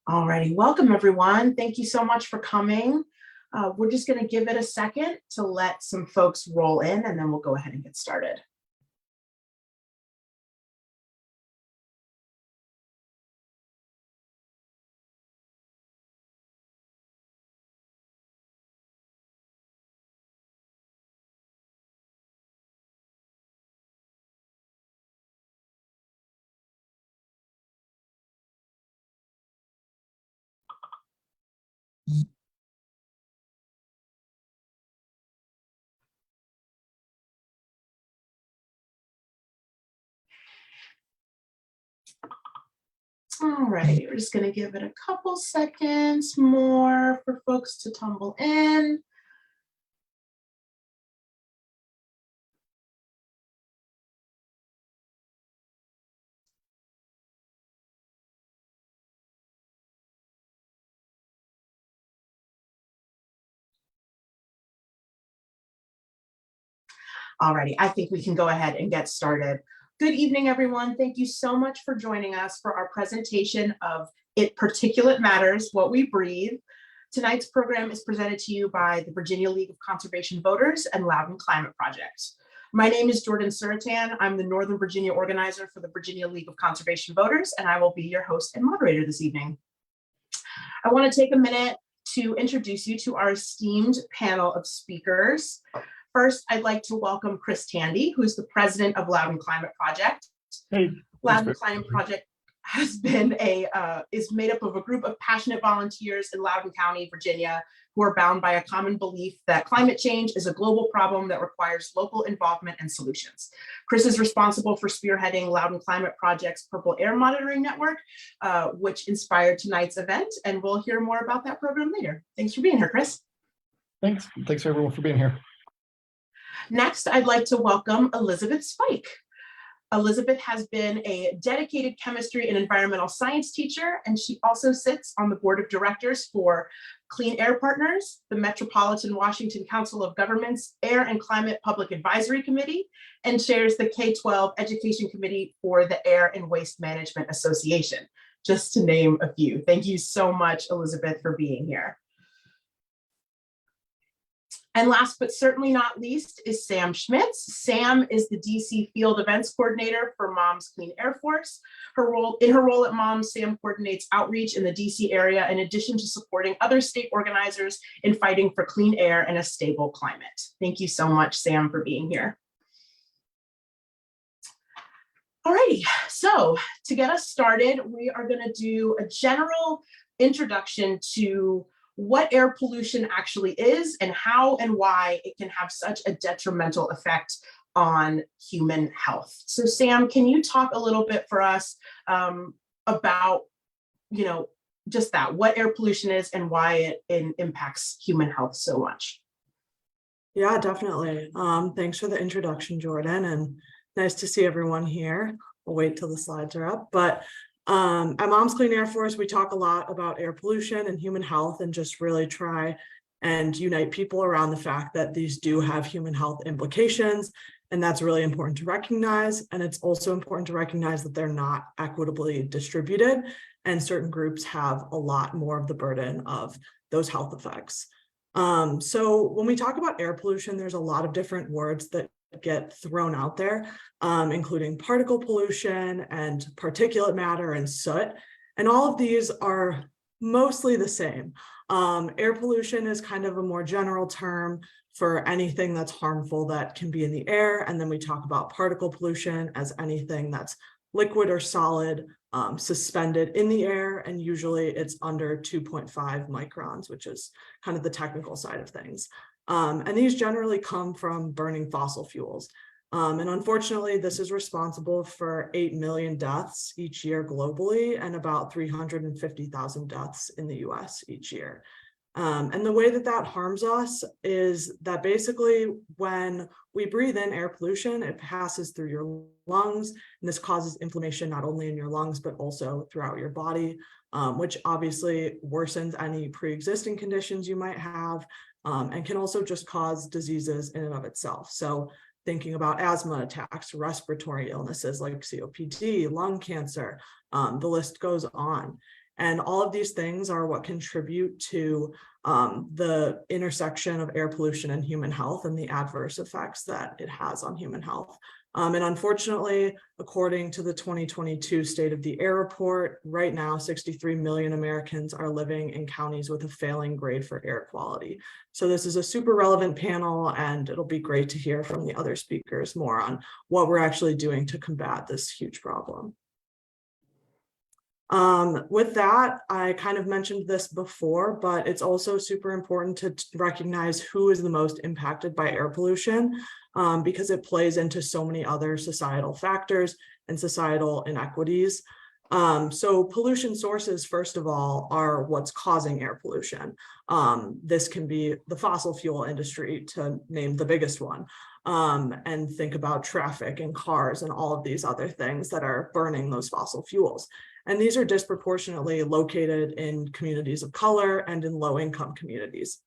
Alrighty, welcome everyone. Thank you so much for coming. We're just going to give it a second to let some folks roll in, and then we'll go ahead and get started. All right, we're just going to give it a couple seconds more for folks to tumble in. Alrighty, I think we can go ahead and get started. Good evening, everyone. Thank you so much for joining us for our presentation of Particulate Matters, What We Breathe. Tonight's program is presented to you by the Virginia League of Conservation Voters and Loudoun Climate Project. My name is Jordan Suratan. I'm the Northern Virginia organizer for the Virginia League of Conservation Voters, and I will be your host and moderator this evening. I want to take a minute to introduce you to our esteemed panel of speakers. First, I'd like to welcome Chris Tandy, who's the president of Loudoun Climate Project. Hey, Loudoun Climate Project has been is made up of a group of passionate volunteers in Loudoun County, Virginia, who are bound by a common belief that climate change is a global problem that requires local involvement and solutions. Chris is responsible for spearheading Loudoun Climate Project's Purple Air Monitoring Network, which inspired tonight's event, and we'll hear more about that program later. Thanks for being here, Chris. Thanks everyone for being here. Next, I'd like to welcome Elizabeth Spike. Elizabeth has been a dedicated chemistry and environmental science teacher, and she also sits on the board of directors for Clean Air Partners, the Metropolitan Washington Council of Governments Air and Climate Public Advisory Committee, and chairs the K-12 Education Committee for the Air and Waste Management Association, just to name a few. Thank you so much, Elizabeth, for being here. And last but certainly not least is Sam Schmitz. Sam is the DC Field Events Coordinator for Moms Clean Air Force. In her role at Moms, Sam coordinates outreach in the DC area in addition to supporting other state organizers in fighting for clean air and a stable climate. Thank you so much, Sam, for being here. Alrighty, so to get us started, we are going to do a general introduction to what air pollution actually is and how and why it can have such a detrimental effect on human health. So Sam, can you talk a little bit for us about, just that, what air pollution is and why it impacts human health so much? Yeah, definitely. Thanks for the introduction, Jordan, and nice to see everyone here. We'll wait till the slides are up, but at Moms Clean Air Force, we talk a lot about air pollution and human health and just really try and unite people around the fact that these do have human health implications. And that's really important to recognize. And it's also important to recognize that they're not equitably distributed, and certain groups have a lot more of the burden of those health effects. So when we talk about air pollution, there's a lot of different words that get thrown out there, including particle pollution and particulate matter and soot. And all of these are mostly the same. Air pollution is kind of a more general term for anything that's harmful that can be in the air. And then we talk about particle pollution as anything that's liquid or solid, suspended in the air. And usually it's under 2.5 microns, which is kind of the technical side of things. And these generally come from burning fossil fuels. And unfortunately, this is responsible for 8 million deaths each year globally and about 350,000 deaths in the US each year. And the way that that harms us is that basically when we breathe in air pollution, it passes through your lungs, and this causes inflammation not only in your lungs, but also throughout your body, which obviously worsens any pre-existing conditions you might have, and can also just cause diseases in and of itself. So thinking about asthma attacks, respiratory illnesses like COPD, lung cancer, the list goes on. And all of these things are what contribute to the intersection of air pollution and human health and the adverse effects that it has on human health. And unfortunately, according to the 2022 State of the Air report, right now, 63 million Americans are living in counties with a failing grade for air quality. So this is a super relevant panel, and it'll be great to hear from the other speakers more on what we're actually doing to combat this huge problem. With that, I kind of mentioned this before, but it's also super important to recognize who is the most impacted by air pollution, because it plays into so many other societal factors and societal inequities. So pollution sources, first of all, are what's causing air pollution. This can be the fossil fuel industry, to name the biggest one. And think about traffic and cars and all of these other things that are burning those fossil fuels. And these are disproportionately located in communities of color and in low-income communities.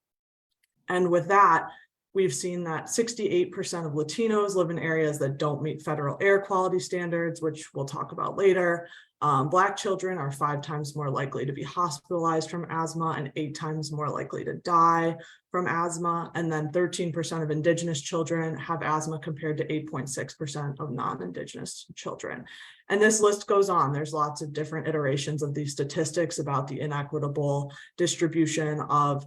And with that, we've seen that 68% of Latinos live in areas that don't meet federal air quality standards, which we'll talk about later. Black children are 5 times more likely to be hospitalized from asthma and 8 times more likely to die from asthma. And then 13% of Indigenous children have asthma compared to 8.6% of non-Indigenous children. And this list goes on. There's lots of different iterations of these statistics about the inequitable distribution of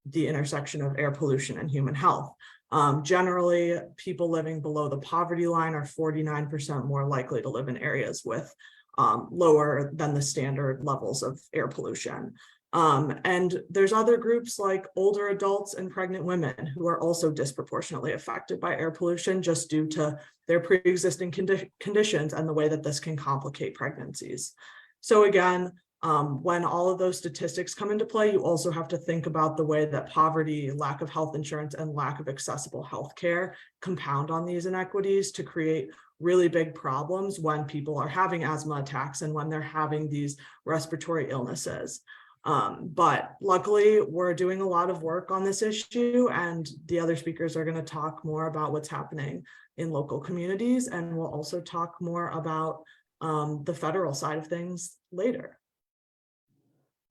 the intersection of air pollution and human health. Generally, people living below the poverty line are 49% more likely to live in areas with lower than the standard levels of air pollution. And there's other groups like older adults and pregnant women who are also disproportionately affected by air pollution just due to their pre-existing conditions and the way that this can complicate pregnancies. So again, when all of those statistics come into play, you also have to think about the way that poverty, lack of health insurance, and lack of accessible healthcare compound on these inequities to create really big problems when people are having asthma attacks and when they're having these respiratory illnesses. But luckily, we're doing a lot of work on this issue, and the other speakers are going to talk more about what's happening in local communities, and we'll also talk more about the federal side of things later.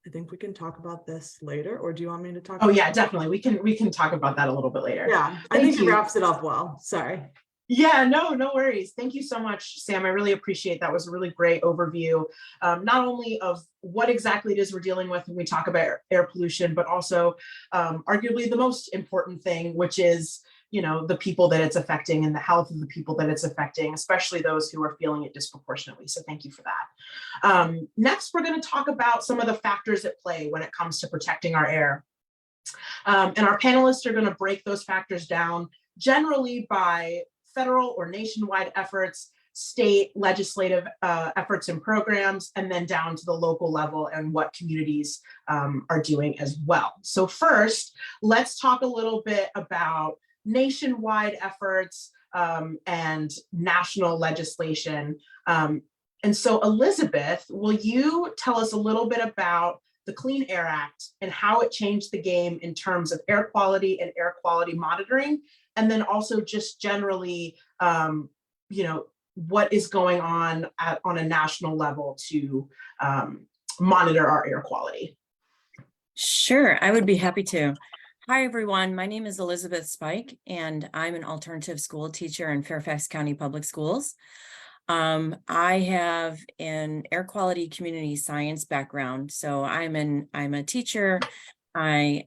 I think we can talk about this later, or do you want me to talk? Oh yeah, definitely. We can talk about that a little bit later. Yeah, I think it wraps it up well. Sorry. Yeah, no worries. Thank you so much, Sam. I really appreciate that. Was a really great overview, not only of what exactly it is we're dealing with when we talk about air pollution, but also arguably the most important thing, which is, the people that it's affecting and the health of the people that it's affecting, especially those who are feeling it disproportionately. So thank you for that. Next, we're going to talk about some of the factors at play when it comes to protecting our air. And our panelists are going to break those factors down generally by federal or nationwide efforts, state legislative efforts and programs, and then down to the local level and what communities are doing as well. So first, let's talk a little bit about nationwide efforts and national legislation. And so Elizabeth, will you tell us a little bit about the Clean Air Act and how it changed the game in terms of air quality and air quality monitoring? And then also just generally, what is going on a national level to monitor our air quality? Sure, I would be happy to. Hi, everyone. My name is Elizabeth Spike, and I'm an alternative school teacher in Fairfax County Public Schools. I have an air quality community science background, so I'm a teacher. I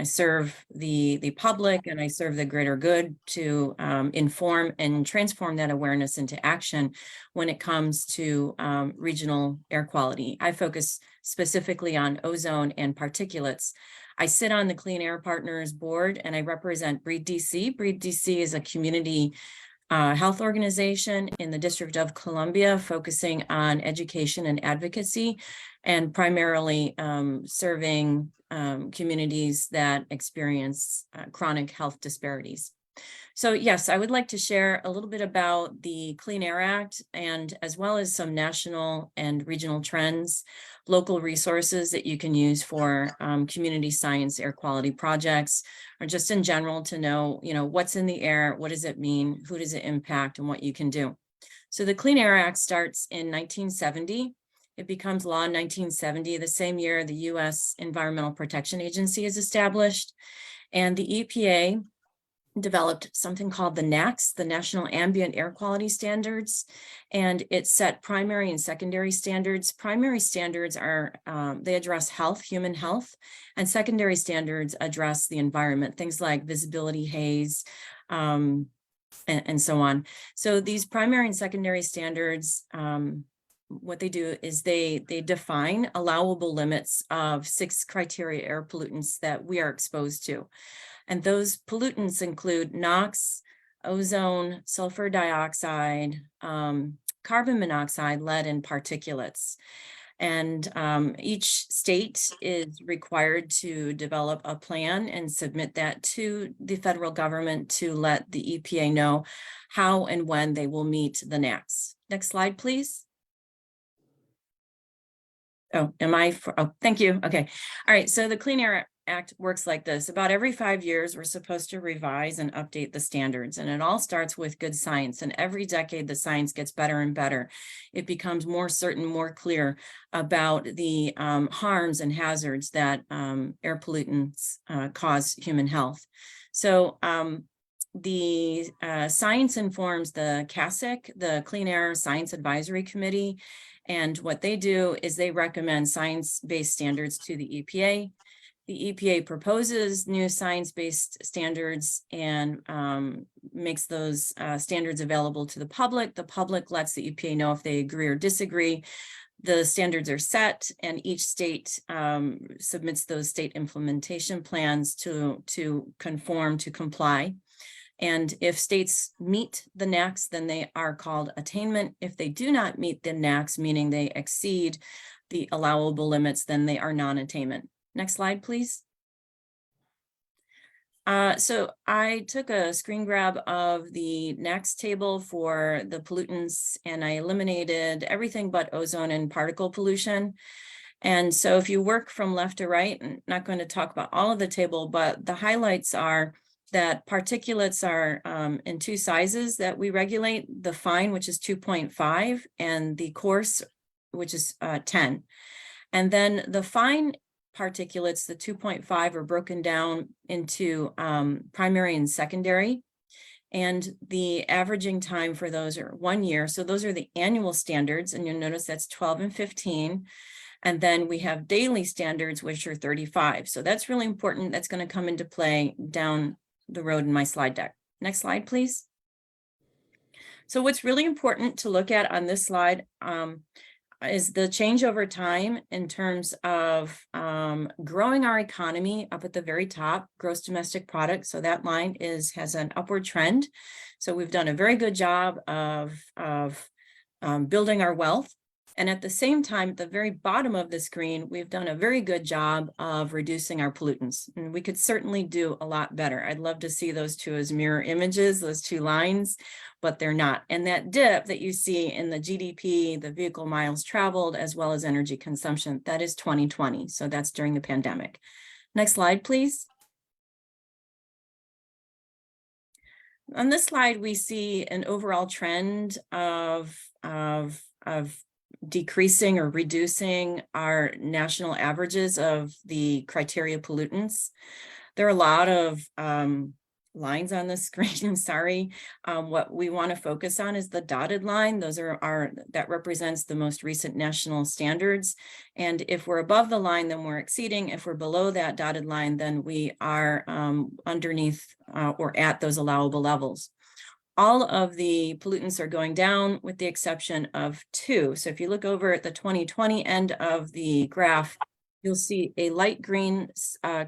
serve the public, and I serve the greater good to inform and transform that awareness into action when it comes to regional air quality. I focus specifically on ozone and particulates. I sit on the Clean Air Partners board, and I represent Breed DC. Breed DC is a community health organization in the District of Columbia, focusing on education and advocacy, and primarily serving communities that experience chronic health disparities. So yes, I would like to share a little bit about the Clean Air Act, and as well as some national and regional trends, local resources that you can use for community science air quality projects, or just in general to know, what's in the air, what does it mean, who does it impact, and what you can do. So the Clean Air Act starts in 1970. It becomes law in 1970, the same year the U.S. Environmental Protection Agency is established. And the EPA developed something called the NAAQS, the National Ambient Air Quality Standards, and it set primary and secondary standards. Primary standards are, they address health, human health, and secondary standards address the environment, things like visibility, haze, and so on. So these primary and secondary standards, what they do is they define allowable limits of 6 criteria air pollutants that we are exposed to. And those pollutants include NOx, ozone, sulfur dioxide, carbon monoxide, lead, and particulates. And each state is required to develop a plan and submit that to the federal government to let the EPA know how and when they will meet the NAAQS. Next slide, please. Oh, thank you. Okay. All right. So the Clean Air Act works like this. About every 5 years, we're supposed to revise and update the standards. And it all starts with good science. And every decade, the science gets better and better. It becomes more certain, more clear about the harms and hazards that air pollutants cause human health. So the science informs the CASIC, the Clean Air Science Advisory Committee. And what they do is they recommend science-based standards to the EPA. The EPA proposes new science-based standards and makes those standards available to the public. The public lets the EPA know if they agree or disagree. The standards are set, and each state submits those state implementation plans to conform, to comply. And if states meet the NAAQS, then they are called attainment. If they do not meet the NAAQS, meaning they exceed the allowable limits, then they are non-attainment. Next slide, please. So I took a screen grab of the NAAQS table for the pollutants, and I eliminated everything but ozone and particle pollution. And so if you work from left to right, I'm not going to talk about all of the table, but the highlights are that particulates are in 2 sizes that we regulate, the fine, which is 2.5, and the coarse, which is 10. And then the fine particulates, the 2.5, are broken down into primary and secondary. And the averaging time for those are 1 year. So those are the annual standards, and you'll notice that's 12 and 15. And then we have daily standards, which are 35. So that's really important. That's going to come into play down the road in my slide deck. Next slide, please. So what's really important to look at on this slide is the change over time in terms of growing our economy up at the very top, gross domestic product. So that line has an upward trend. So we've done a very good job of building our wealth. And at the same time, at the very bottom of the screen, we've done a very good job of reducing our pollutants. And we could certainly do a lot better. I'd love to see those two as mirror images, those 2 lines, but they're not. And that dip that you see in the GDP, the vehicle miles traveled, as well as energy consumption, that is 2020. So that's during the pandemic. Next slide, please. On this slide, we see an overall trend of decreasing or reducing our national averages of the criteria pollutants. There are a lot of lines on the screen, sorry. What we want to focus on is the dotted line. Those are that represents the most recent national standards. And if we're above the line, then we're exceeding. If we're below that dotted line, then we are underneath or at those allowable levels. All of the pollutants are going down with the exception of 2. So if you look over at the 2020 end of the graph, you'll see a light green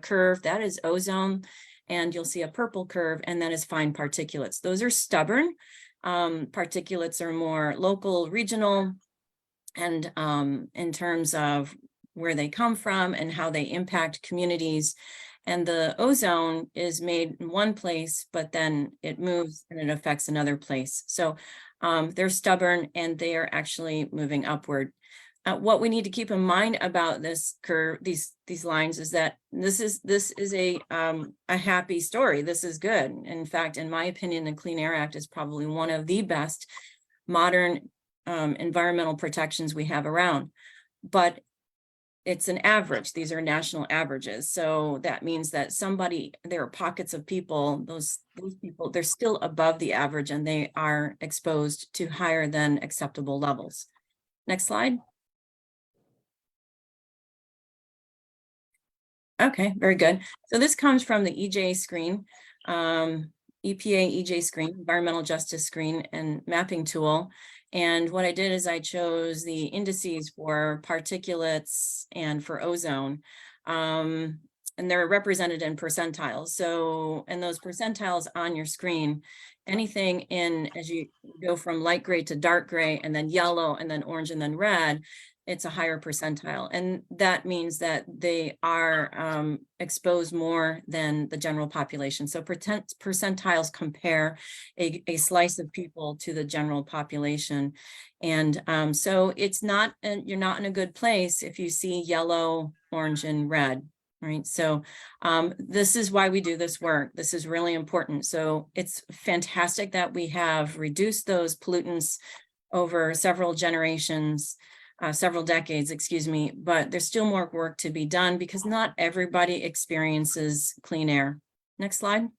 curve, that is ozone, and you'll see a purple curve, and that is fine particulates. Those are stubborn. Particulates are more local, regional, and in terms of where they come from and how they impact communities. And the ozone is made in one place, but then it moves and it affects another place. So they're stubborn and they are actually moving upward. What we need to keep in mind about this curve, these lines, is that this is a happy story. This is good. In fact, in my opinion, the Clean Air Act is probably one of the best modern environmental protections we have around. but it's an average. These are national averages. So that means that there are pockets of people, those people, they're still above the average and they are exposed to higher than acceptable levels. Next slide. Okay, very good. So this comes from the EJ screen, EPA EJ screen, environmental justice screen and mapping tool. And what I did is I chose the indices for particulates and for ozone. And they're represented in percentiles. So, and those percentiles on your screen, anything in, as you go from light gray to dark gray, and then yellow, and then orange, and then red, it's a higher percentile. And that means that they are exposed more than the general population. So percentiles compare a slice of people to the general population. And so it's not, you're not in a good place if you see yellow, orange, and red. Right. So this is why we do this work. This is really important. So it's fantastic that we have reduced those pollutants over several generations, several decades, excuse me, but there's still more work to be done because not everybody experiences clean air. Next slide.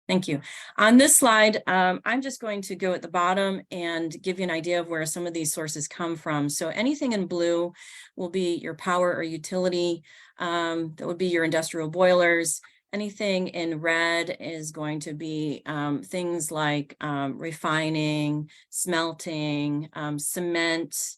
Thank you. On this slide, I'm just going to go at the bottom and give you an idea of where some of these sources come from. So anything in blue will be your power or utility. That would be your industrial boilers. Anything in red is going to be things like refining, smelting, cement,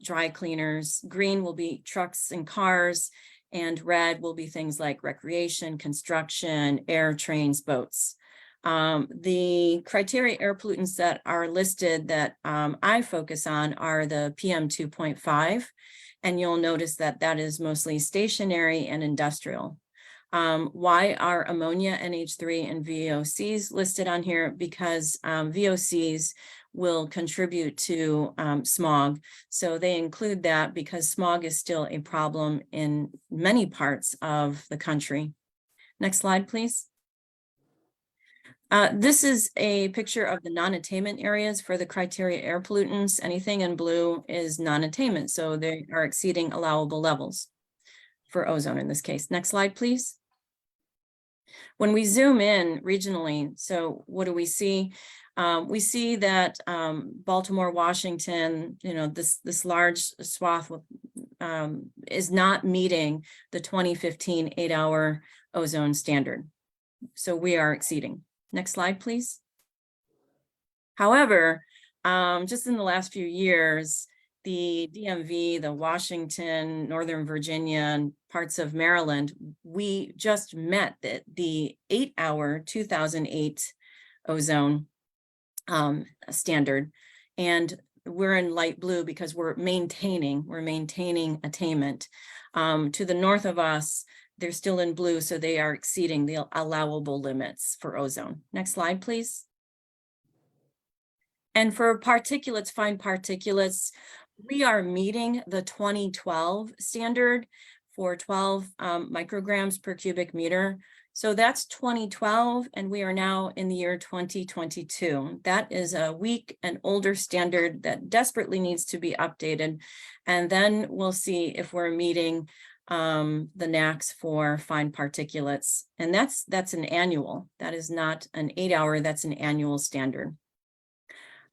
dry cleaners. Green will be trucks and cars, and red will be things like recreation, construction, air, trains, boats. The criteria air pollutants that are listed that I focus on are the PM 2.5, and you'll notice that that is mostly stationary and industrial. Why are ammonia, NH3, and VOCs listed on here? Because VOCs will contribute to smog. So they include that because smog is still a problem in many parts of the country. Next slide, please. This is a picture of the non-attainment areas for the criteria air pollutants. Anything in blue is non-attainment, so they are exceeding allowable levels for ozone in this case. Next slide, please. When we zoom in regionally, so what do we see? We see that Baltimore, Washington, this large swath is not meeting the 2015 8-hour ozone standard. So we are exceeding. Next slide, please. However, just in the last few years, the DMV, the Washington, Northern Virginia, and parts of Maryland, we just met the 8-hour 2008 ozone standard. And we're in light blue because we're maintaining attainment. To the north of us, they're still in blue, so they are exceeding the allowable limits for ozone. Next slide, please. And for particulates, fine particulates, we are meeting the 2012 standard for 12 micrograms per cubic meter. So that's 2012, and we are now in the year 2022. That is a weak and older standard that desperately needs to be updated. And then we'll see if we're meeting the NAAQS for fine particulates. And that's an annual. That is not an 8-hour, that's an annual standard.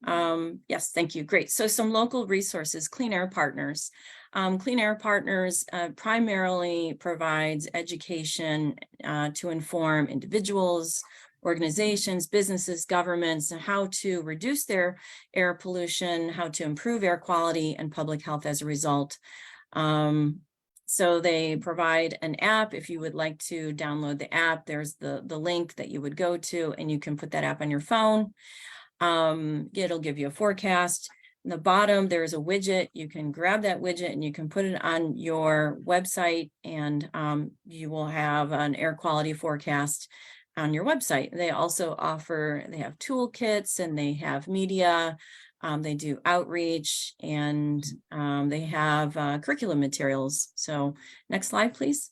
Yes, thank you. Great. So some local resources, Clean Air Partners. Clean Air Partners primarily provides education to inform individuals, organizations, businesses, governments, and how to reduce their air pollution, how to improve air quality and public health as a result. So they provide an app. If you would like to download the app, there's the link that you would go to, and you can put that app on your phone. It'll give you a forecast. In the bottom, there's a widget. You can grab that widget and you can put it on your website, and you will have an air quality forecast on your website. They also they have toolkits and they have media. They do outreach, and they have curriculum materials. So next slide, please.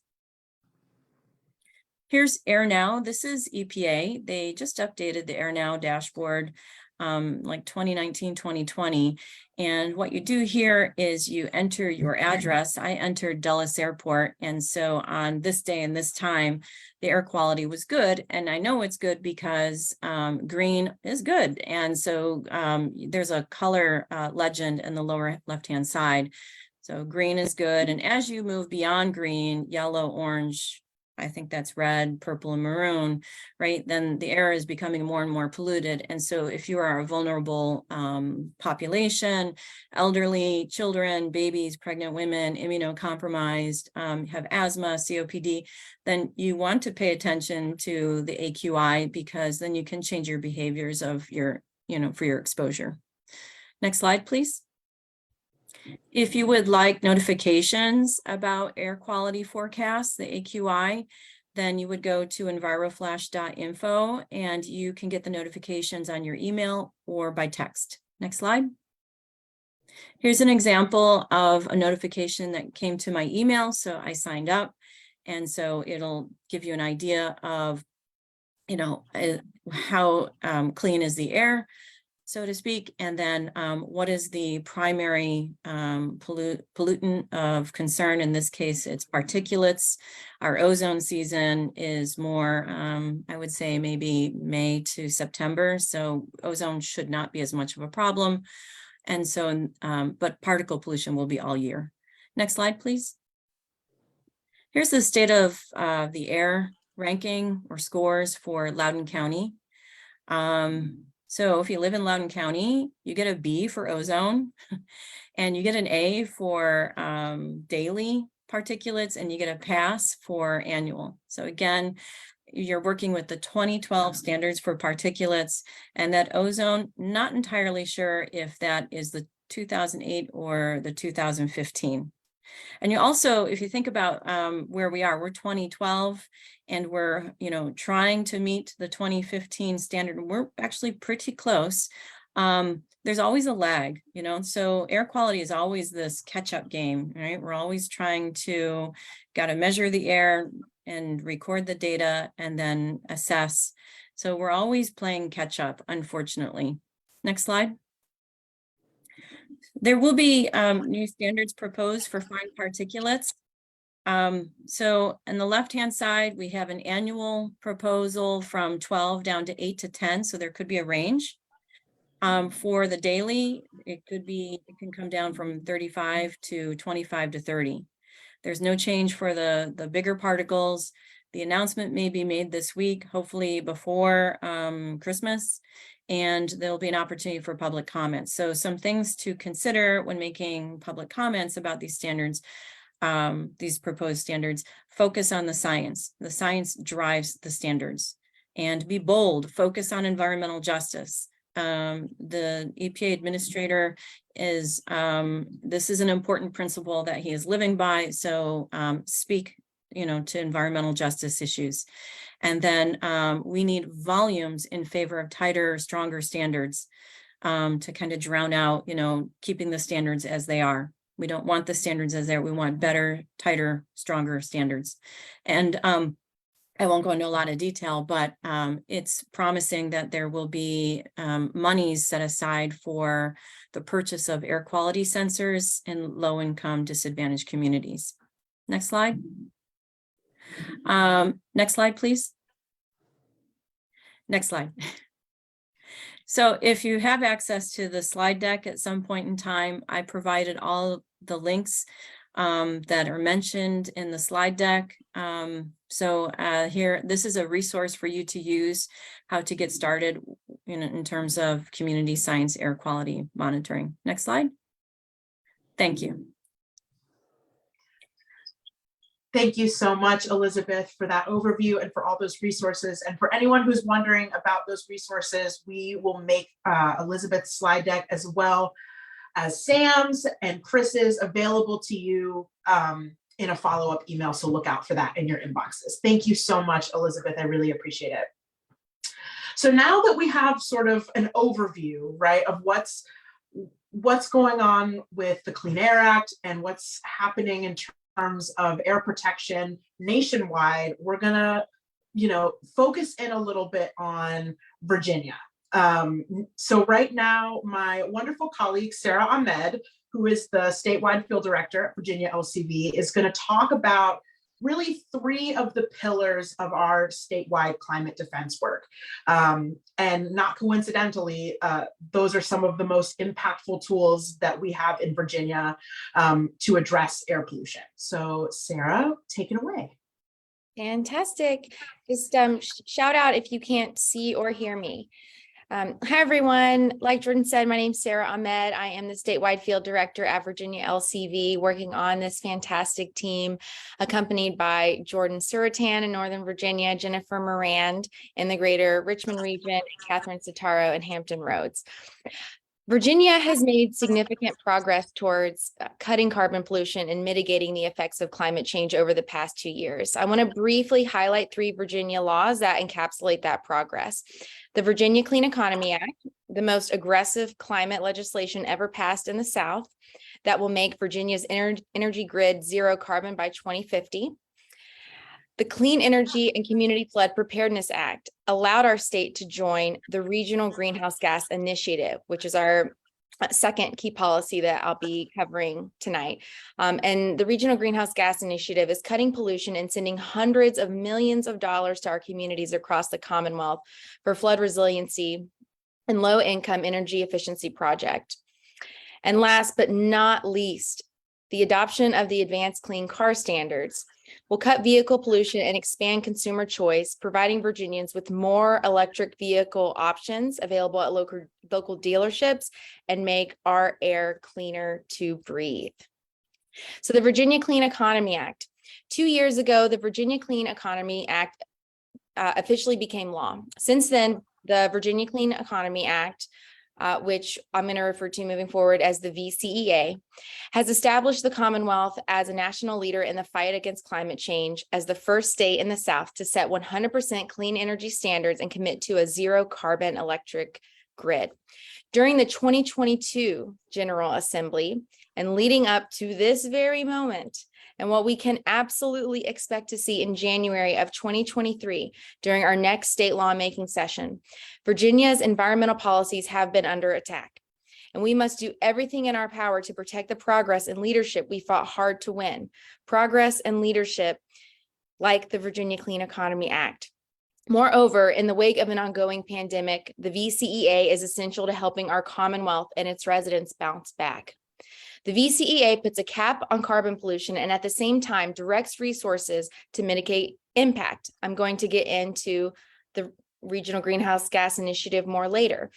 Here's Air Now. This is EPA. They just updated the Air Now dashboard like 2019, 2020. And what you do here is you enter your address. I entered Dulles Airport. And so on this day and this time, the air quality was good. And I know it's good because green is good. And so there's a color legend in the lower left-hand side. So green is good. And as you move beyond green, yellow, orange, I think that's red, purple, and maroon, right? Then the air is becoming more and more polluted. And so if you are a vulnerable population, elderly, children, babies, pregnant women, immunocompromised, have asthma, COPD, then you want to pay attention to the AQI, because then you can change your behaviors of your, for your exposure. Next slide, please. If you would like notifications about air quality forecasts, the AQI, then you would go to enviroflash.info and you can get the notifications on your email or by text. Next slide. Here's an example of a notification that came to my email. So I signed up, and so it'll give you an idea of, how clean is the air, so to speak, and then what is the primary pollutant of concern. In this case, it's particulates. Our ozone season is more, I would say maybe May to September, so ozone should not be as much of a problem. And so, but particle pollution will be all year. Next slide, please. Here's the state of the air ranking or scores for Loudoun County. So if you live in Loudoun County, you get a B for ozone, and you get an A for daily particulates, and you get a pass for annual. So again, you're working with the 2012 standards for particulates, and that ozone, not entirely sure if that is the 2008 or the 2015. And you also, if you think about where we are, we're 2012, and we're, trying to meet the 2015 standard. We're actually pretty close. There's always a lag, so air quality is always this catch-up game, right? We're always trying to, got to measure the air and record the data and then assess. So we're always playing catch-up, unfortunately. Next slide. There will be new standards proposed for fine particulates. So on the left-hand side, we have an annual proposal from 12 down to 8 to 10. So there could be a range. For the daily, it can come down from 35 to 25 to 30. There's no change for the bigger particles. The announcement may be made this week, hopefully before Christmas. And there'll be an opportunity for public comments. So some things to consider when making public comments about these standards, these proposed standards: focus on the science. The science drives the standards. And be bold, focus on environmental justice. The EPA administrator is, this is an important principle that he is living by. So speak, to environmental justice issues. And then we need volumes in favor of tighter, stronger standards to kind of drown out, keeping the standards as they are. We don't want the standards as they are. We want better, tighter, stronger standards. And I won't go into a lot of detail, but it's promising that there will be monies set aside for the purchase of air quality sensors in low-income disadvantaged communities. Next slide. Next slide, please. Next slide. So if you have access to the slide deck at some point in time, I provided all the links that are mentioned in the slide deck. So here, this is a resource for you to use, how to get started in terms of community science air quality monitoring. Next slide. Thank you. Thank you so much, Elizabeth, for that overview and for all those resources. And for anyone who's wondering about those resources, we will make Elizabeth's slide deck as well as Sam's and Chris's available to you in a follow-up email. So look out for that in your inboxes. Thank you so much, Elizabeth. I really appreciate it. So now that we have sort of an overview, right, of what's going on with the Clean Air Act and what's happening in terms of air protection nationwide, we're gonna, focus in a little bit on Virginia. So right now, my wonderful colleague, Sarah Ahmed, who is the statewide field director at Virginia LCV, is going to talk about really three of the pillars of our statewide climate defense work. And not coincidentally, those are some of the most impactful tools that we have in Virginia to address air pollution. So Sarah, take it away. Fantastic. Just shout out if you can't see or hear me. Hi, everyone. Like Jordan said, my name's Sarah Ahmed. I am the statewide field director at Virginia LCV, working on this fantastic team, accompanied by Jordan Suratan in Northern Virginia, Jennifer Morand in the greater Richmond region, and Catherine Sitaro in Hampton Roads. Virginia has made significant progress towards cutting carbon pollution and mitigating the effects of climate change over the past 2 years. I want to briefly highlight 3 Virginia laws that encapsulate that progress. The Virginia Clean Economy Act, the most aggressive climate legislation ever passed in the South, that will make Virginia's energy grid zero carbon by 2050. The Clean Energy and Community Flood Preparedness Act allowed our state to join the Regional Greenhouse Gas Initiative, which is our second key policy that I'll be covering tonight. And the Regional Greenhouse Gas Initiative is cutting pollution and sending hundreds of millions of dollars to our communities across the Commonwealth for flood resiliency and low-income energy efficiency project. And last but not least, the adoption of the Advanced Clean Car Standards will cut vehicle pollution and expand consumer choice, providing Virginians with more electric vehicle options available at local dealerships and make our air cleaner to breathe. So the Virginia Clean Economy Act. 2 years ago, the Virginia Clean Economy Act officially became law. Since then, the Virginia Clean Economy Act, which I'm going to refer to moving forward as the VCEA, has established the Commonwealth as a national leader in the fight against climate change as the first state in the South to set 100% clean energy standards and commit to a zero carbon electric grid. During the 2022 General Assembly and leading up to this very moment, and what we can absolutely expect to see in January of 2023 during our next state lawmaking session, Virginia's environmental policies have been under attack, and we must do everything in our power to protect the progress and leadership we fought hard to win. Progress and leadership like the Virginia Clean Economy Act. Moreover, in the wake of an ongoing pandemic, the VCEA is essential to helping our Commonwealth and its residents bounce back. The VCEA puts a cap on carbon pollution and at the same time directs resources to mitigate impact. I'm going to get into the Regional Greenhouse Gas Initiative more later,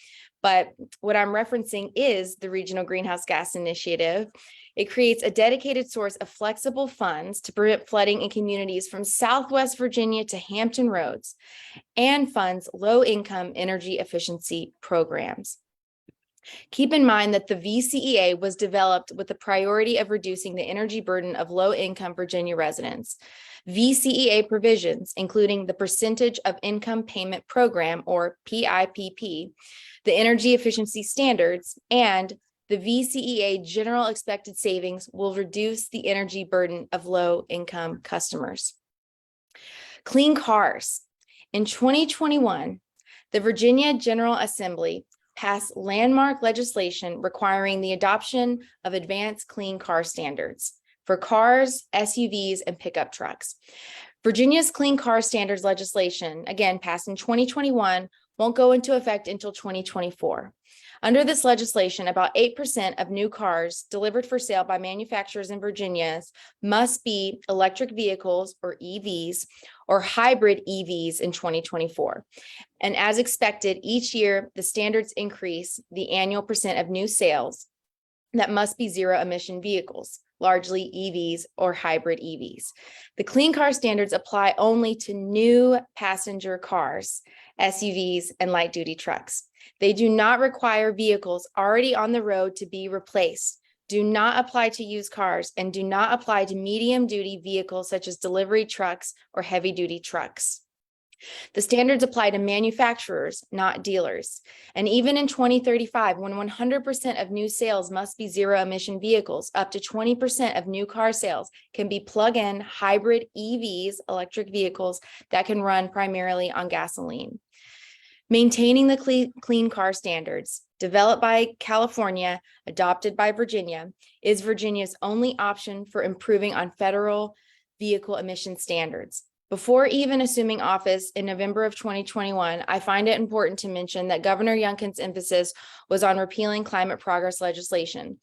but what I'm referencing is the Regional Greenhouse Gas Initiative. It creates a dedicated source of flexible funds to prevent flooding in communities from Southwest Virginia to Hampton Roads and funds low-income energy efficiency programs. Keep in mind that the VCEA was developed with the priority of reducing the energy burden of low-income Virginia residents. VCEA provisions, including the Percentage of Income Payment Program, or PIPP, the Energy Efficiency Standards, and the VCEA General Expected Savings will reduce the energy burden of low-income customers. Clean cars. In 2021, the Virginia General Assembly passed landmark legislation requiring the adoption of advanced clean car standards for cars, SUVs, and pickup trucks. Virginia's clean car standards legislation, again passed in 2021, won't go into effect until 2024. Under this legislation, about 8% of new cars delivered for sale by manufacturers in Virginia must be electric vehicles, or EVs, or hybrid EVs in 2024. And as expected, each year, the standards increase the annual percent of new sales that must be zero emission vehicles, largely EVs or hybrid EVs. The clean car standards apply only to new passenger cars, SUVs, and light duty trucks. They do not require vehicles already on the road to be replaced, do not apply to used cars, and do not apply to medium duty vehicles such as delivery trucks or heavy duty trucks. The standards apply to manufacturers, not dealers. And even in 2035, when 100% of new sales must be zero emission vehicles, up to 20% of new car sales can be plug-in hybrid EVs, electric vehicles that can run primarily on gasoline. Maintaining the clean car standards developed by California, adopted by Virginia, is Virginia's only option for improving on federal vehicle emission standards. Before even assuming office in November of 2021, I find it important to mention that Governor Youngkin's emphasis was on repealing climate progress legislation,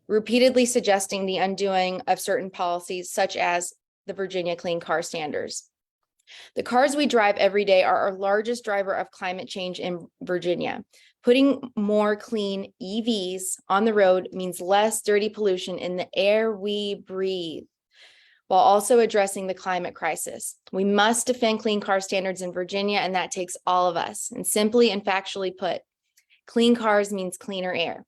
repeatedly suggesting the undoing of certain policies such as the Virginia Clean Car Standards. The cars we drive every day are our largest driver of climate change in Virginia. Putting more clean EVs on the road means less dirty pollution in the air we breathe, while also addressing the climate crisis. We must defend clean car standards in Virginia, and that takes all of us. And simply and factually put, clean cars means cleaner air.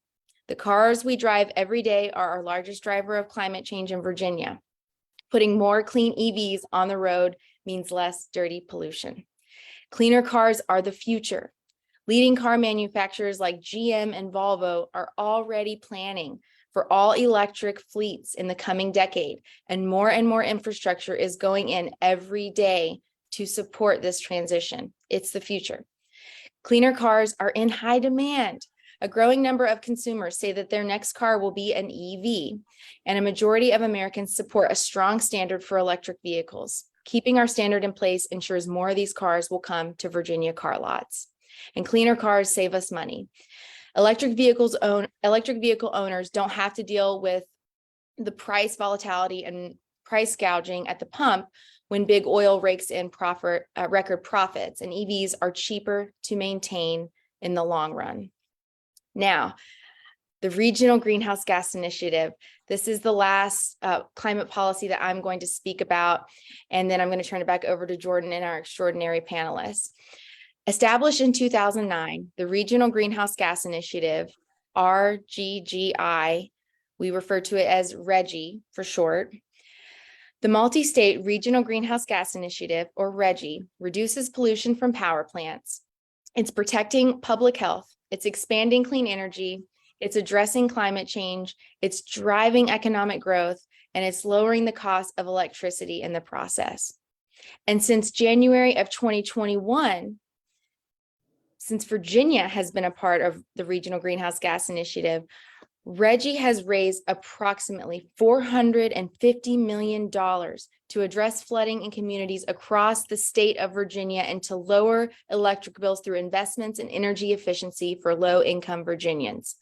The cars we drive every day are our largest driver of climate change in Virginia. Putting more clean EVs on the road means less dirty pollution. Cleaner cars are the future. Leading car manufacturers like GM and Volvo are already planning for all electric fleets in the coming decade, and more infrastructure is going in every day to support this transition. It's the future. Cleaner cars are in high demand. A growing number of consumers say that their next car will be an EV, and a majority of Americans support a strong standard for electric vehicles. Keeping our standard in place ensures more of these cars will come to Virginia car lots. And cleaner cars save us money. Electric vehicle owners don't have to deal with the price volatility and price gouging at the pump when big oil rakes in record profits, and EVs are cheaper to maintain in the long run. Now, the Regional Greenhouse Gas Initiative. This is the last climate policy that I'm going to speak about, and then I'm going to turn it back over to Jordan and our extraordinary panelists. Established in 2009, the Regional Greenhouse Gas Initiative, RGGI, we refer to it as RGGI for short. The Multi-State Regional Greenhouse Gas Initiative, or RGGI, reduces pollution from power plants. It's protecting public health. It's expanding clean energy. It's addressing climate change. It's driving economic growth, and it's lowering the cost of electricity in the process. And since January of 2021, since Virginia has been a part of the Regional Greenhouse Gas Initiative, RGGI has raised approximately $450 million to address flooding in communities across the state of Virginia and to lower electric bills through investments in energy efficiency for low-income Virginians.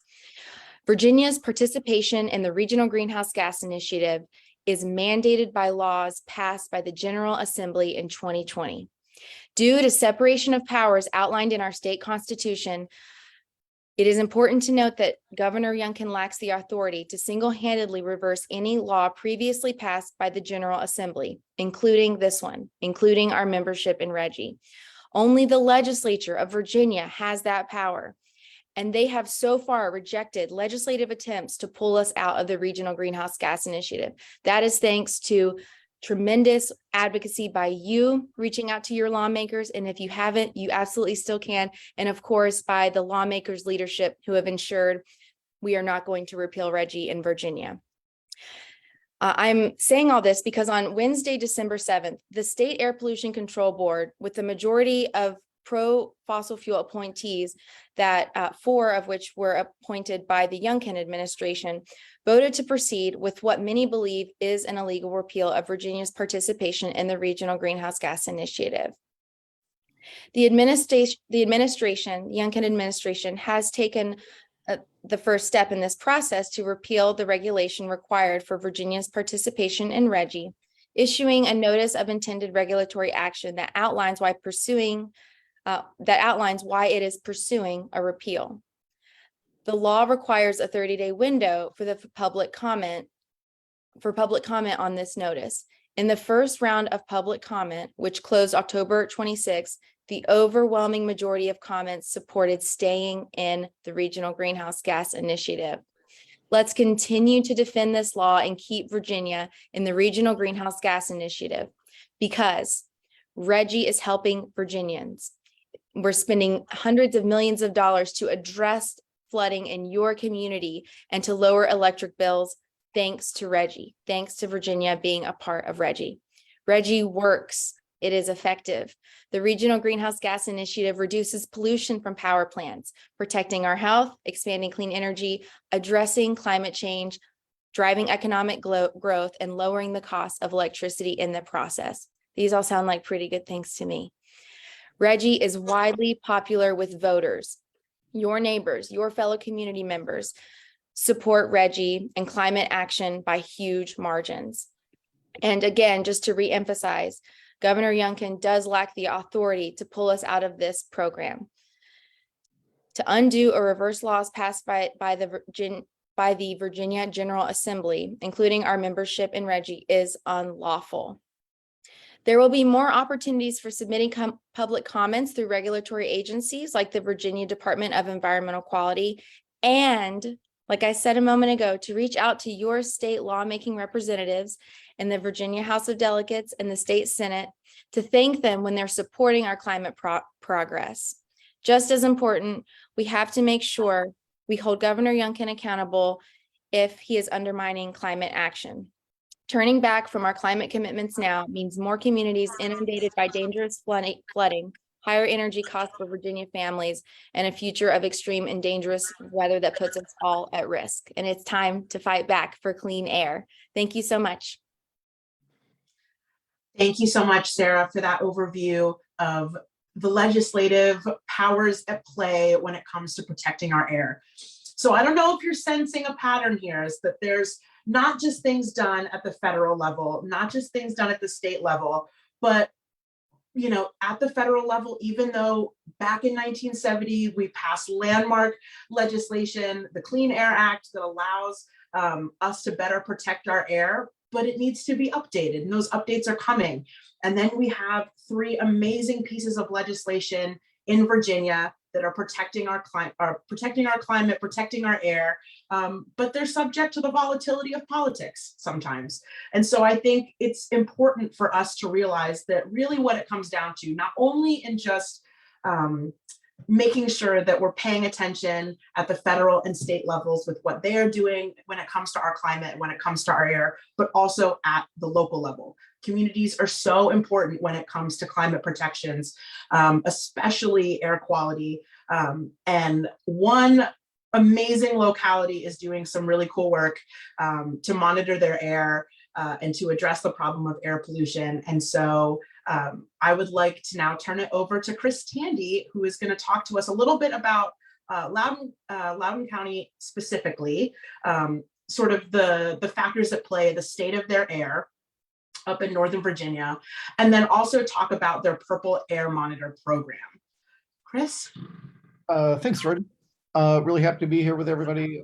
Virginia's participation in the Regional Greenhouse Gas Initiative is mandated by laws passed by the General Assembly in 2020. Due to separation of powers outlined in our state constitution, it is important to note that Governor Youngkin lacks the authority to single-handedly reverse any law previously passed by the General Assembly, including this one, including our membership in RGGI. Only the legislature of Virginia has that power, and they have so far rejected legislative attempts to pull us out of the Regional Greenhouse Gas Initiative. That is thanks to tremendous advocacy by you reaching out to your lawmakers. And if you haven't, you absolutely still can. And of course, by the lawmakers' leadership who have ensured we are not going to repeal RGGI in Virginia. I'm saying all this because on Wednesday, December 7th, the State Air Pollution Control Board, with the majority of pro-fossil fuel appointees, that 4 of which were appointed by the Youngkin administration, voted to proceed with what many believe is an illegal repeal of Virginia's participation in the Regional Greenhouse Gas Initiative. The Youngkin administration has taken the first step in this process to repeal the regulation required for Virginia's participation in RGGI, issuing a notice of intended regulatory action that outlines why it is pursuing a repeal. The law requires a 30-day window for the public comment on this notice. In the first round of public comment, which closed October 26, the overwhelming majority of comments supported staying in the Regional Greenhouse Gas Initiative. Let's continue to defend this law and keep Virginia in the Regional Greenhouse Gas Initiative, because RGGI is helping Virginians. We're spending hundreds of millions of dollars to address flooding in your community and to lower electric bills, thanks to RGGI, thanks to Virginia being a part of RGGI. RGGI works It is effective. The Regional Greenhouse Gas Initiative reduces pollution from power plants, protecting our health, expanding clean energy, addressing climate change, driving economic growth, and lowering the cost of electricity in the process. These all sound like pretty good things to me. RGGI is widely popular with voters. Your neighbors, your fellow community members support RGGI and climate action by huge margins. And again, just to reemphasize, Governor Youngkin does lack the authority to pull us out of this program. To undo or reverse laws passed by the Virginia General Assembly, including our membership in RGGI, is unlawful. There will be more opportunities for submitting public comments through regulatory agencies like the Virginia Department of Environmental Quality, and, like I said a moment ago, to reach out to your state lawmaking representatives in the Virginia House of Delegates and the state Senate to thank them when they're supporting our climate progress. Just as important, we have to make sure we hold Governor Youngkin accountable if he is undermining climate action. Turning back from our climate commitments now means more communities inundated by dangerous flooding, higher energy costs for Virginia families, and a future of extreme and dangerous weather that puts us all at risk. And it's time to fight back for clean air. Thank you so much. Thank you so much, Sarah, for that overview of the legislative powers at play when it comes to protecting our air. So I don't know if you're sensing a pattern here, is that there's not just things done at the federal level, not just things done at the state level, but at the federal level, even though back in 1970, we passed landmark legislation, the Clean Air Act, that allows us to better protect our air, but it needs to be updated, and those updates are coming. And then we have 3 amazing pieces of legislation in Virginia that are protecting our climate, protecting our air, but they're subject to the volatility of politics sometimes. And so I think it's important for us to realize that really what it comes down to, not only in just making sure that we're paying attention at the federal and state levels with what they are doing when it comes to our climate, when it comes to our air, but also at the local level. Communities are so important when it comes to climate protections, especially air quality. And one amazing locality is doing some really cool work to monitor their air and to address the problem of air pollution. And so I would like to now turn it over to Chris Tandy, who is going to talk to us a little bit about Loudoun County specifically, sort of the factors at play, the state of their air up in Northern Virginia, and then also talk about their Purple Air Monitor program. Chris? Thanks, Jordan. Really happy to be here with everybody.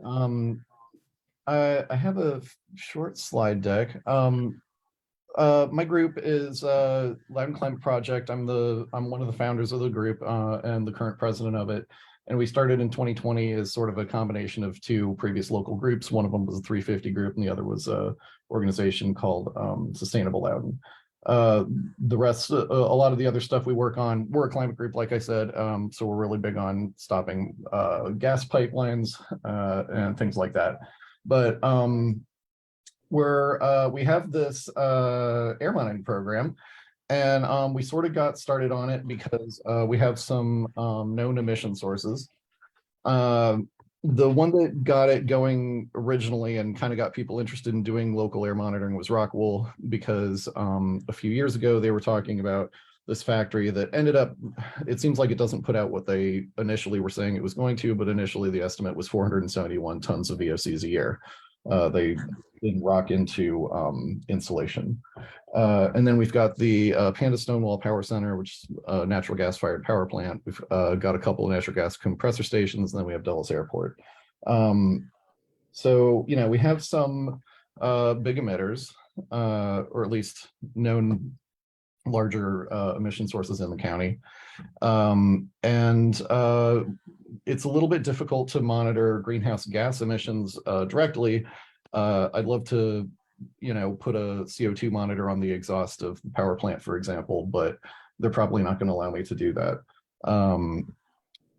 I have a short slide deck. My group is Loudoun Climate Project. I'm one of the founders of the group and the current president of it. And we started in 2020 as sort of a combination of 2 previous local groups. One of them was a 350 group, and the other was a organization called Sustainable Loudoun. The rest, a lot of the other stuff we work on, we're a climate group, like I said, so we're really big on stopping gas pipelines and things like that. But we have this air monitoring program, and we sort of got started on it because we have some known emission sources. The one that got it going originally and kind of got people interested in doing local air monitoring was Rockwool, because a few years ago they were talking about this factory that ended up, it seems like it doesn't put out what they initially were saying it was going to, but initially the estimate was 471 tons of VOCs a year. They didn't rock into insulation. And then we've got the Panda Stonewall Power Center, which is a natural gas fired power plant. We've got a couple of natural gas compressor stations, and then we have Dulles Airport. So, we have some big emitters, or at least known larger emission sources in the county. It's a little bit difficult to monitor greenhouse gas emissions directly. I'd love to, put a CO2 monitor on the exhaust of the power plant, for example, but they're probably not going to allow me to do that.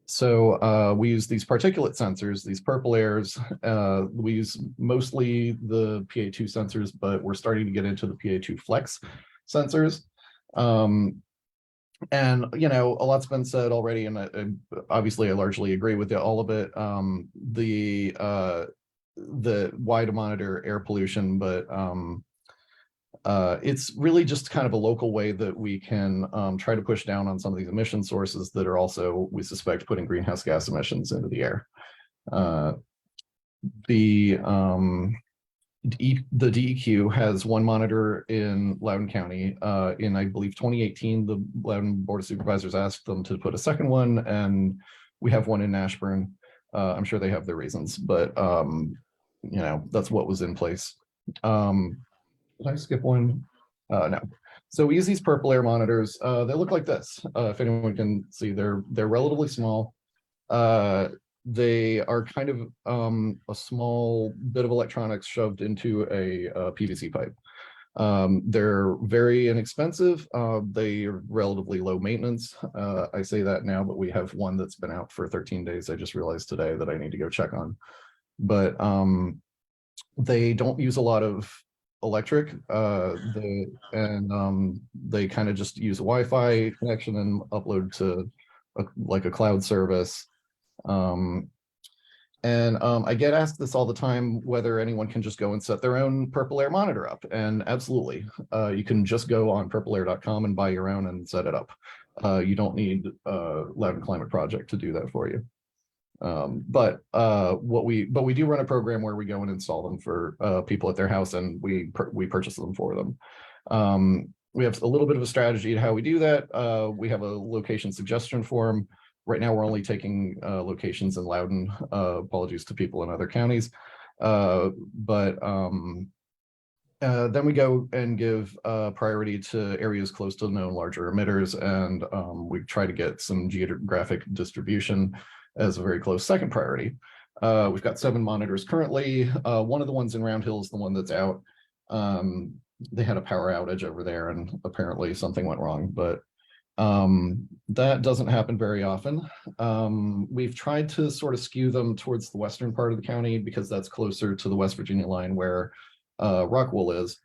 So we use these particulate sensors, these purple airs. We use mostly the PA2 sensors, but we're starting to get into the PA2 flex sensors. And, you know, a lot's been said already, and obviously I largely agree with all of it. The why to monitor air pollution, but it's really just kind of a local way that we can try to push down on some of these emission sources that are also, we suspect, putting greenhouse gas emissions into the air. The DEQ has one monitor in Loudoun County. In, I believe, 2018, the Loudoun Board of Supervisors asked them to put a second one, and we have one in Ashburn. I'm sure they have their reasons, but you know, that's what was in place. Did I skip one? No. So we use these purple air monitors. They look like this. If anyone can see, they're relatively small. They are kind of a small bit of electronics shoved into a PVC pipe. They're very inexpensive. They are relatively low maintenance. I say that now, but we have one that's been out for 13 days. I just realized today that I need to go check on. But they don't use a lot of electric. They kind of just use a Wi-Fi connection and upload to like a cloud service. I get asked this all the time, whether anyone can just go and set their own purple air monitor up, and absolutely. You can just go on purpleair.com and buy your own and set it up. You don't need Loudoun Climate Project to do that for you. But we do run a program where we go and install them for people at their house, and we purchase them for them. We have a little bit of a strategy to how we do that. We have a location suggestion form. Right now, we're only taking locations in Loudoun. Apologies to people in other counties. Then we go and give priority to areas close to known larger emitters, and we try to get some geographic distribution as a very close second priority. We've got 7 monitors currently. One of the ones in Round Hill is the one that's out. They had a power outage over there, and apparently something went wrong, but that doesn't happen very often. We've tried to sort of skew them towards the western part of the county because that's closer to the West Virginia line where Rockwool is.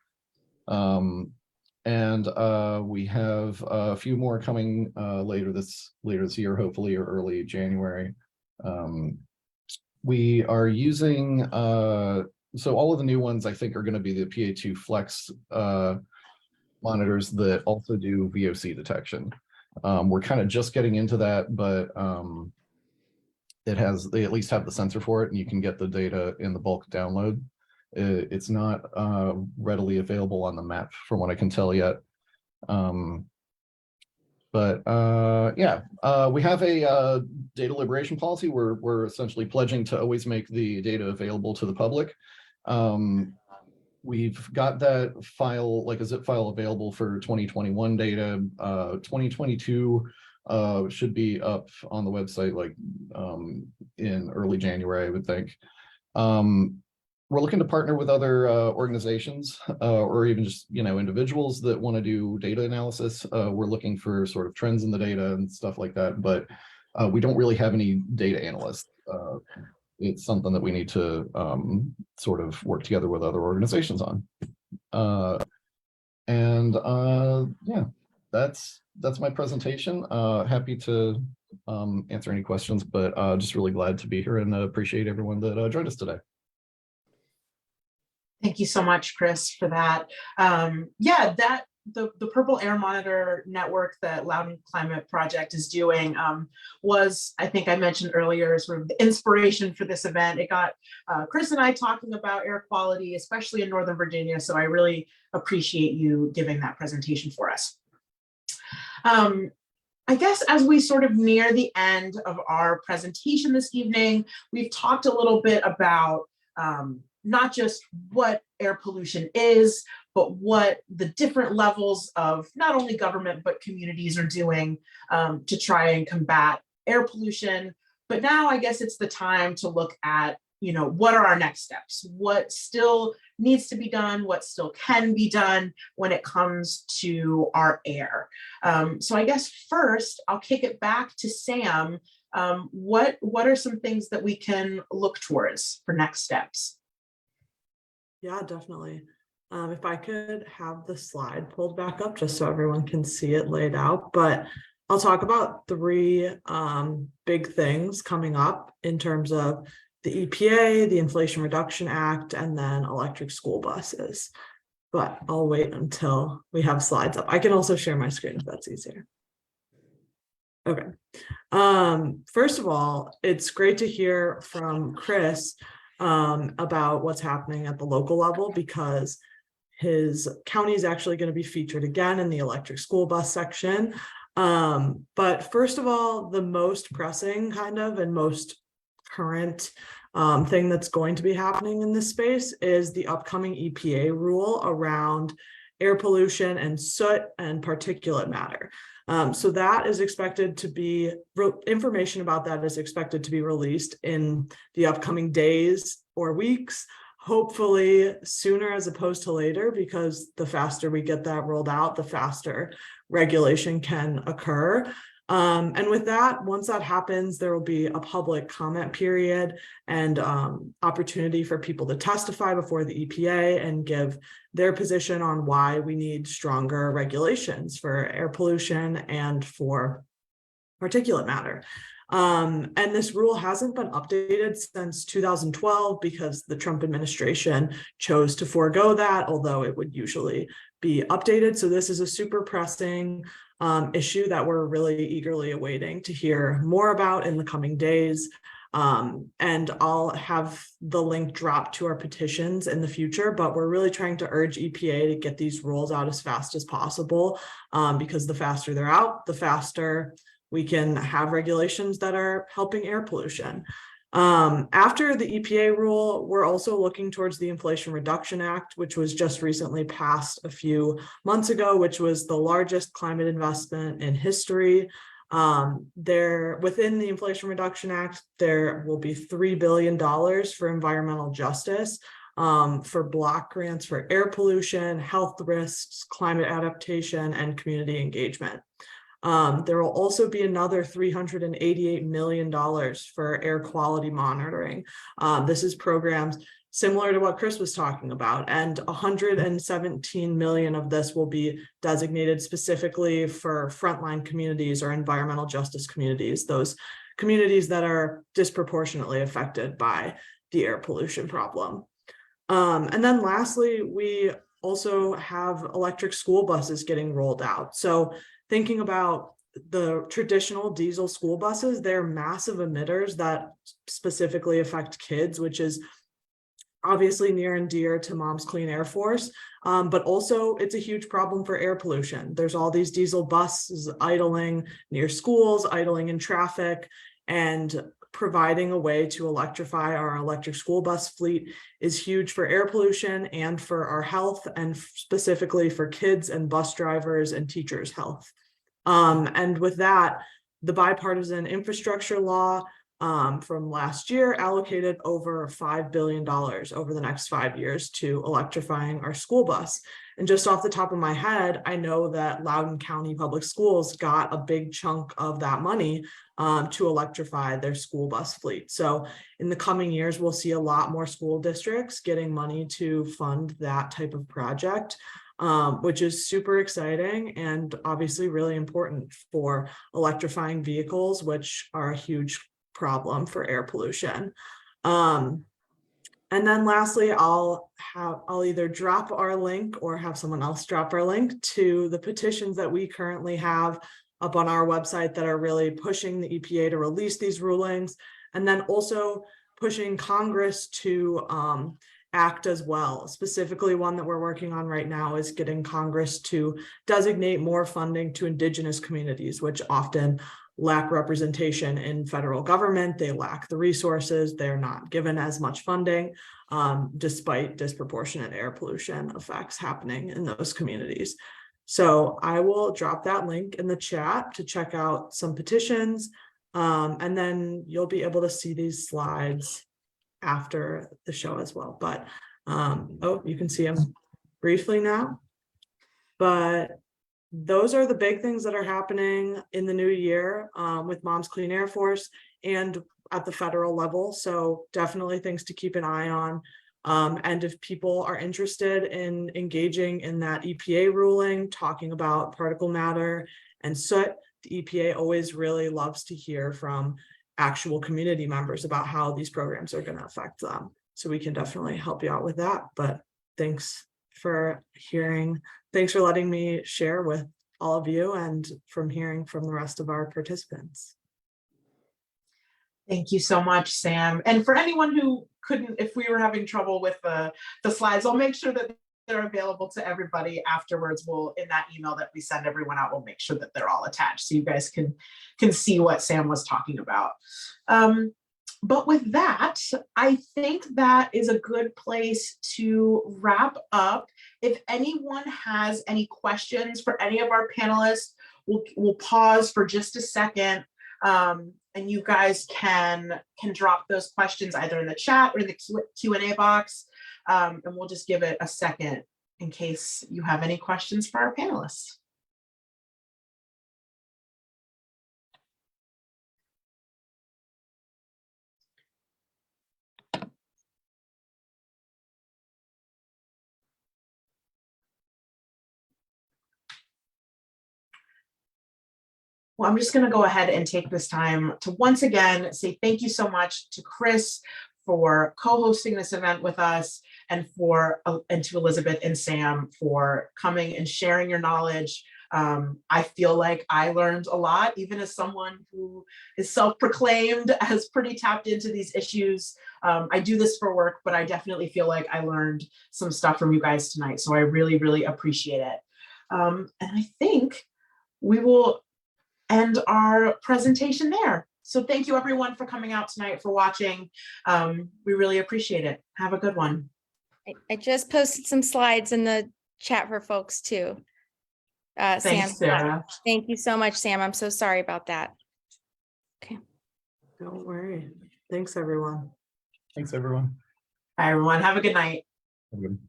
We have a few more coming later this year, hopefully, or early January. We are using so all of the new ones I think are going to be the PA2 Flex monitors that also do VOC detection. We're kind of just getting into that, but they at least have the sensor for it, and you can get the data in the bulk download. It's not readily available on the map from what I can tell yet. We have a data liberation policy. We're essentially pledging to always make the data available to the public. We've got that file, like a zip file, available for 2021 data. 2022 should be up on the website like in early January, I would think. We're looking to partner with other organizations or even just, you know, individuals that want to do data analysis. We're looking for sort of trends in the data and stuff like that, but we don't really have any data analysts. It's something that we need to sort of work together with other organizations on. Yeah, that's my presentation. Happy to answer any questions, but just really glad to be here and appreciate everyone that joined us today. Thank you so much, Chris, for that. The Purple Air Monitor network that Loudoun Climate Project is doing was, I think I mentioned earlier, sort of the inspiration for this event. It got Chris and I talking about air quality, especially in Northern Virginia. So I really appreciate you giving that presentation for us. I guess as we sort of near the end of our presentation this evening, we've talked a little bit about not just what air pollution is, but what the different levels of not only government, but communities are doing to try and combat air pollution. But now I guess it's the time to look at, you know, what are our next steps? What still needs to be done? What still can be done when it comes to our air? So I guess first I'll kick it back to Sam. What are some things that we can look towards for next steps? Yeah, definitely. If I could have the slide pulled back up just so everyone can see it laid out, but I'll talk about three big things coming up in terms of the EPA, the Inflation Reduction Act, and then electric school buses. But I'll wait until we have slides up. I can also share my screen if that's easier. Okay. First of all, it's great to hear from Chris about what's happening at the local level, because his county is actually going to be featured again in the electric school bus section. But first of all, the most pressing kind of and most current thing that's going to be happening in this space is the upcoming EPA rule around air pollution and soot and particulate matter. So that is expected to be, information about that is expected to be released in the upcoming days or weeks, hopefully sooner as opposed to later, because the faster we get that rolled out, the faster regulation can occur. And with that, once that happens, there will be a public comment period and opportunity for people to testify before the EPA and give their position on why we need stronger regulations for air pollution and for particulate matter. And this rule hasn't been updated since 2012 because the Trump administration chose to forego that, although it would usually be updated. So this is a super pressing issue that we're really eagerly awaiting to hear more about in the coming days. And I'll have the link dropped to our petitions in the future, but we're really trying to urge EPA to get these rules out as fast as possible, because the faster they're out, the faster we can have regulations that are helping air pollution. After the EPA rule, we're also looking towards the Inflation Reduction Act, which was just recently passed a few months ago, which was the largest climate investment in history. Within the Inflation Reduction Act, there will be $3 billion for environmental justice, for block grants for air pollution, health risks, climate adaptation, and community engagement. There will also be another $388 million for air quality monitoring. This is programs similar to what Chris was talking about, and 117 million of this will be designated specifically for frontline communities or environmental justice communities, those communities that are disproportionately affected by the air pollution problem. And then lastly, we also have electric school buses getting rolled out. So thinking about the traditional diesel school buses, they're massive emitters that specifically affect kids, which is obviously near and dear to Mom's Clean Air Force, but also it's a huge problem for air pollution. There's all these diesel buses idling near schools, idling in traffic, and providing a way to electrify our electric school bus fleet is huge for air pollution and for our health, and specifically for kids and bus drivers and teachers' health. And with that, the bipartisan infrastructure law from last year allocated over $5 billion over the next 5 years to electrifying our school bus. And just off the top of my head, I know that Loudoun County Public Schools got a big chunk of that money to electrify their school bus fleet. So in the coming years, we'll see a lot more school districts getting money to fund that type of project, which is super exciting and obviously really important for electrifying vehicles, which are a huge problem for air pollution. And then lastly, I'll either drop our link or have someone else drop our link to the petitions that we currently have up on our website that are really pushing the EPA to release these rulings, and then also pushing Congress to act as well. Specifically, one that we're working on right now is getting Congress to designate more funding to Indigenous communities, which often lack representation in federal government. They lack the resources. They're not given as much funding, despite disproportionate air pollution effects happening in those communities. So I will drop that link in the chat to check out some petitions, and then you'll be able to see these slides after the show as well. But oh, you can see them briefly now. But those are the big things that are happening in the new year with Mom's Clean Air Force and at the federal level. So definitely things to keep an eye on. And if people are interested in engaging in that EPA ruling, talking about particle matter and soot, the EPA always really loves to hear from actual community members about how these programs are going to affect them. So we can definitely help you out with that. But thanks for hearing. Thanks for letting me share with all of you and from hearing from the rest of our participants. Thank you so much, Sam. And for anyone who couldn't, if we were having trouble with the slides, I'll make sure that they're available to everybody afterwards. We'll, in that email that we send everyone out, we'll make sure that they're all attached so you guys can see what Sam was talking about. But with that, I think that is a good place to wrap up. If anyone has any questions for any of our panelists, we'll pause for just a second. And you guys can drop those questions either in the chat or in the Q&A box. And we'll just give it a second in case you have any questions for our panelists. Well, I'm just going to go ahead and take this time to once again say thank you so much to Chris for co-hosting this event with us, and to Elizabeth and Sam for coming and sharing your knowledge. I feel like I learned a lot, even as someone who is self-proclaimed as pretty tapped into these issues. I do this for work, but I definitely feel like I learned some stuff from you guys tonight. So I really, really appreciate it. And I think we will end our presentation there. So thank you everyone for coming out tonight, for watching. We really appreciate it. Have a good one. I just posted some slides in the chat for folks too. Sam, Thanks, Sarah. thank you so much, Sam. I'm so sorry about that. Okay. Don't worry. Thanks, everyone. Thanks, everyone. Bye, everyone. Have a good night. Have a good one.